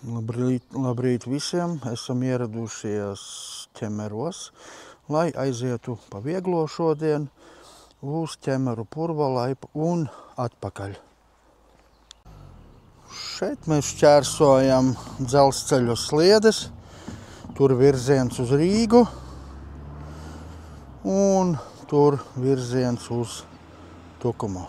Labrīt visiem! Esam ieradušies Ķemeros, lai aizietu pa vieglo šodien uz Ķemeru purva laipu un atpakaļ. Šeit mēs šķērsojam dzelzceļa sliedes, tur virziens uz Rīgu un tur virziens uz Tukumu.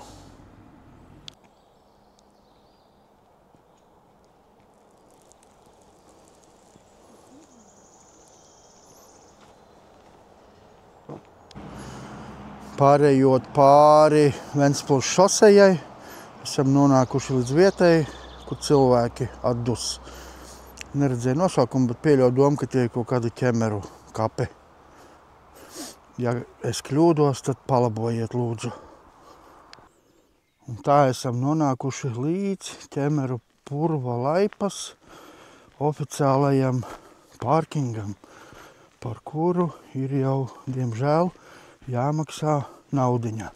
Pārējot pāri Ventspils šosejai, esam nonākuši līdz vietai, kur cilvēki atdus. Neredzēju nosaukumu, bet pieļauju domu, ka tie ir kaut kādi Ķemeru kapi. Ja es kļūdos, tad palabojiet lūdzu. Un tā esam nonākuši līdz Ķemeru purva laipas oficiālajam pārkingam, par kuru ir jau, diemžēl, jāmaksā naudiņa.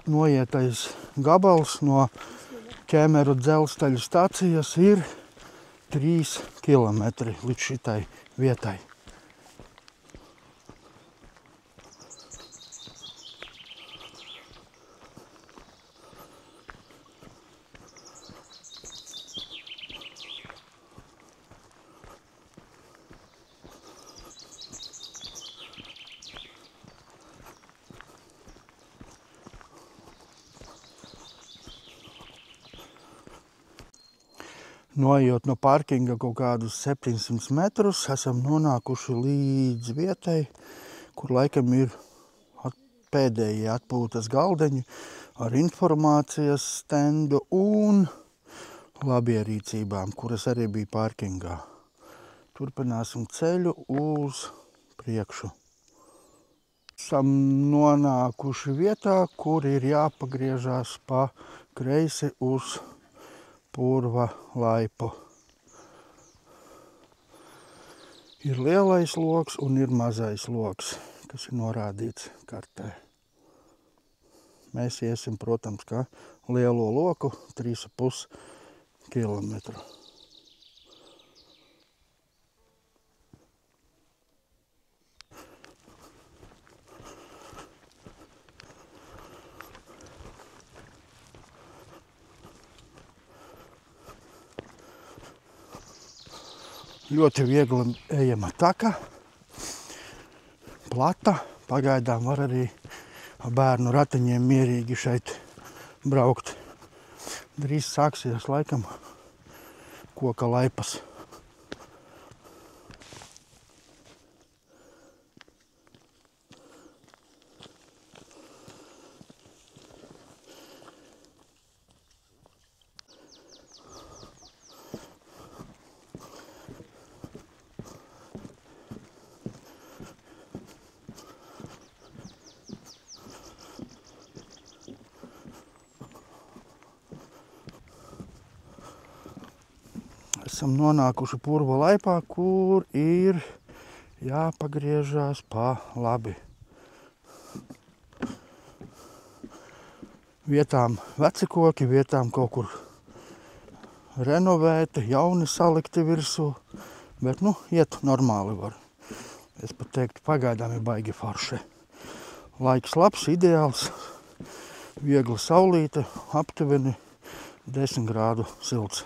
Noietais gabals no Ķemeru dzelzceļa stācijas ir 3 kilometri līdz šitai vietai. Noejot no parkinga kaut kādus 700 metrus, esam nonākuši līdz vietai, kur laikam ir pēdējie atpūtas galdeņi ar informācijas stendu un labierīcībām, kuras arī bija parkingā. Turpināsim ceļu uz priekšu. Esam nonākuši vietā, kur ir jāpagriežās pa kreisi uz purva laipu. Ir lielais loks un ir mazais loks, kas ir norādīts kartē. Mēs iesim, protams, kā lielo loku 3,5 kilometru. Ļoti viegli ejama taka, plata. Pagaidām var arī ar bērnu ratiņiem mierīgi šeit braukt. Drīz sāksies laikam koka laipas. Esam nonākuši purva laipā, kur ir jāpagriežās pa labi. Vietām veci koki, vietām kaut kur renovēti, jauni salikti virsū, bet iet normāli var. Es pat teiktu, pagaidām ir baigi forši. Laiks labs, ideāls, viegla saulīte, aptuveni 10 grādu silts.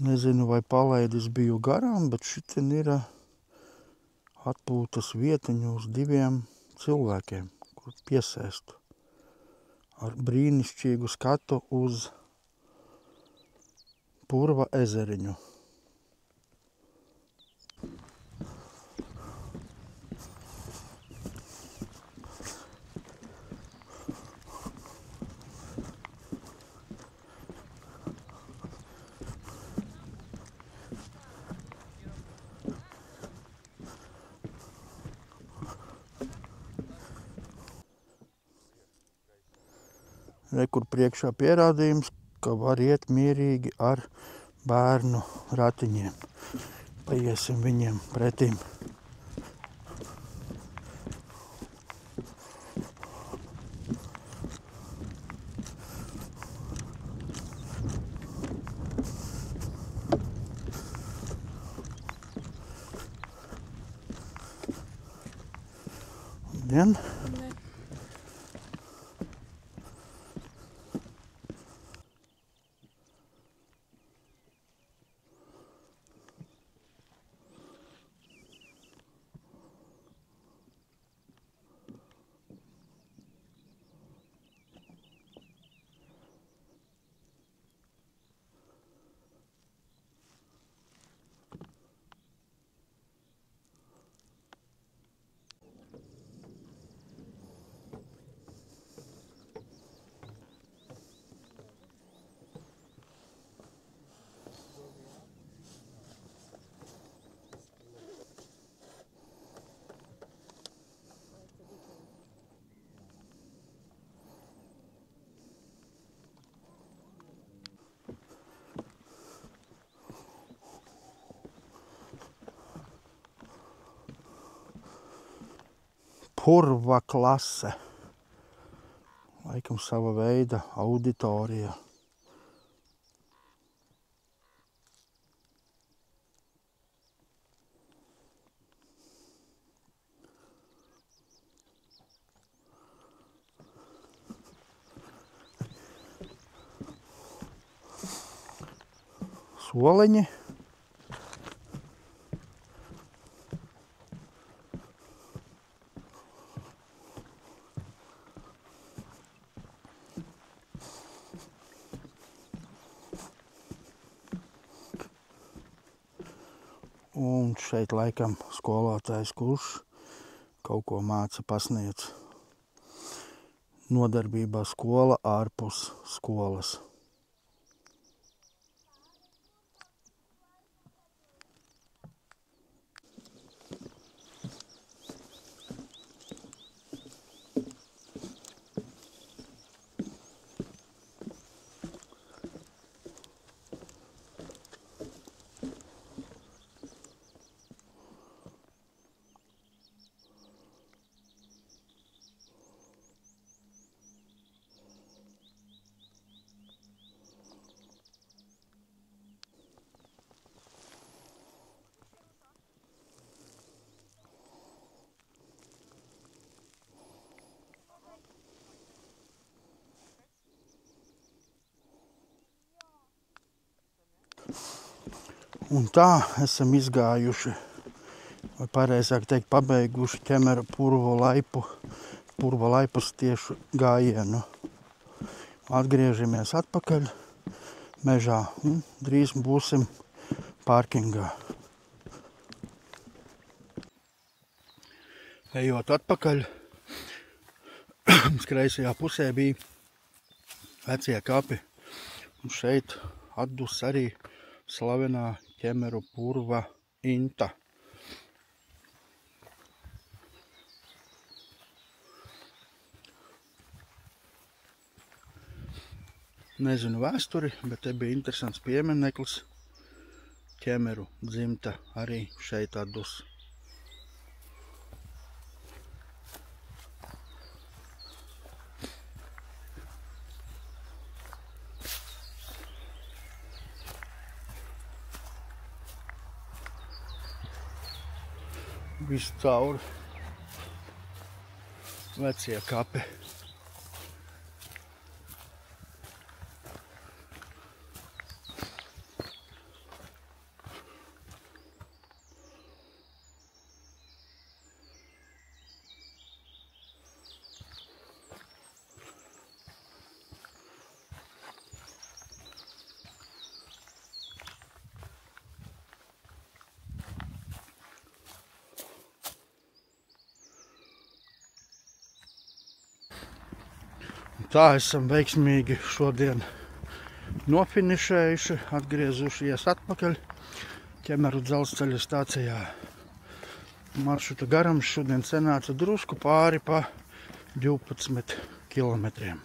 Nezinu, vai palaidis biju garām, bet šitin ir atpūtas vietiņu uz 2 cilvēkiem, kur piesēstu. Ar brīnišķīgu skatu uz Purva ezeriņu. Re, kur priekšā pierādījums, ka var iet mierīgi ar bērnu ratiņiem. Paiesim viņiem pretīm. Labdien! Purva klase. Laikam sava veida auditorija. Soliņi. Un šeit laikam skolotājs, kurš kaut ko māca, pasniedz. Nodarbībā skola ārpus skolas. Un tā esam izgājuši, vai pareizāk teikt, pabeiguši Ķemeru Purva laipas tiešu gājienu. Atgriežamies atpakaļ mežā un drīz būsim pārkingā. Ejot atpakaļ, kreisajā pusē bija vecie kapi, un šeit atdus arī slavenā Ķemeru Purva inta. Nezinu vēsturi, bet te bija interesants piemineklis. Ķemeru dzimta arī šeit atdus. Visu cauri vecie kapi. Tā esam veiksmīgi šodien nofinišējuši, atgriezušies atpakaļ Ķemeru dzelzceļa stācijā. Maršruta garums šodien sanāca drusku pāri pa 12 kilometriem.